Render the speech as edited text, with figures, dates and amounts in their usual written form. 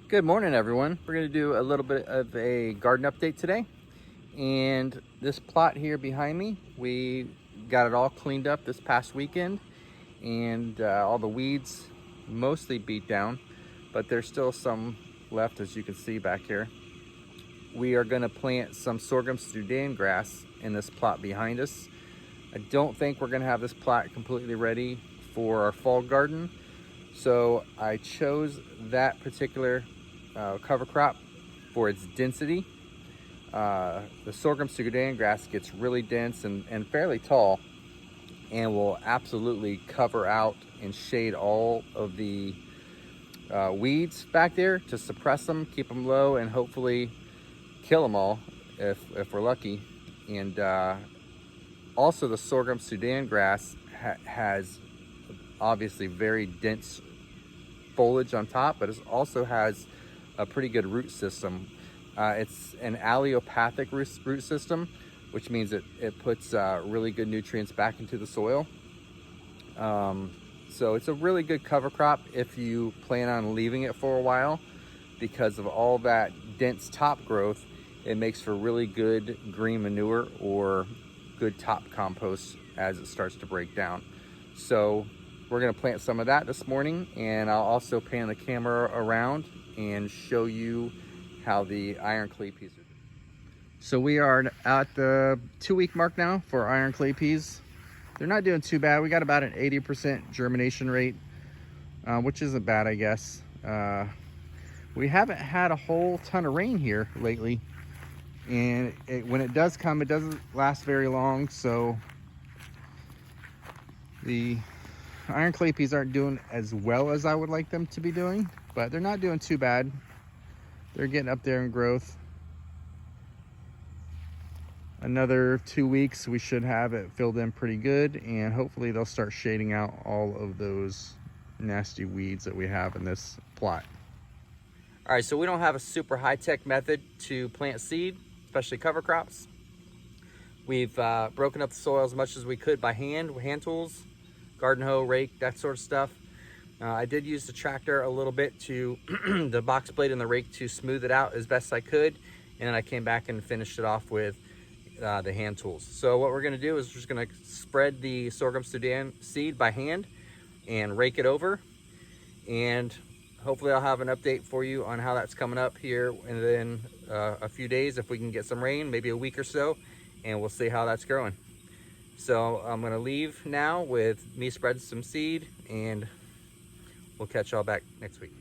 Good morning, everyone. We're going to do a little bit of a garden update today. And this plot here behind me, we got it all cleaned up this past weekend, and all the weeds mostly beat down, but there's still some left, as you can see back here. We are going to plant some sorghum sudangrass in this plot behind us. I don't think we're going to have this plot completely ready for our fall garden, so I chose that particular cover crop for its density. The sorghum sudangrass gets really dense and fairly tall, and will absolutely cover out and shade all of the weeds back there to suppress them, keep them low, and hopefully kill them all if we're lucky. And also the sorghum sudangrass has obviously very dense foliage on top, but it also has a pretty good root system. It's an allelopathic root system, which means it puts really good nutrients back into the soil. So it's a really good cover crop if you plan on leaving it for a while. Because of all that dense top growth, it makes for really good green manure or good top compost as it starts to break down. So we're going to plant some of that this morning, and I'll also pan the camera around and show you how the iron clay peas are doing. So we are at the 2-week mark now for iron clay peas. They're not doing too bad. We got about an 80% germination rate, which isn't bad, I guess. We haven't had a whole ton of rain here lately, and when it does come, it doesn't last very long. So the iron clay peas aren't doing as well as I would like them to be doing, but they're not doing too bad. They're getting up there in growth. Another 2 weeks, we should have it filled in pretty good, and hopefully they'll start shading out all of those nasty weeds that we have in this plot. All right, so we don't have a super high-tech method to plant seed, especially cover crops. We've broken up the soil as much as we could by hand tools, garden hoe, rake, that sort of stuff. I did use the tractor a little bit to the box blade and the rake to smooth it out as best I could, and then I came back and finished it off with the hand tools. So what we're going to do is just going to spread the sorghum sudan seed by hand and rake it over, and hopefully I'll have an update for you on how that's coming up here in a few days, if we can get some rain, maybe a week or so, and we'll see how that's growing. So I'm going to leave now with me spreading some seed, and we'll catch y'all back next week.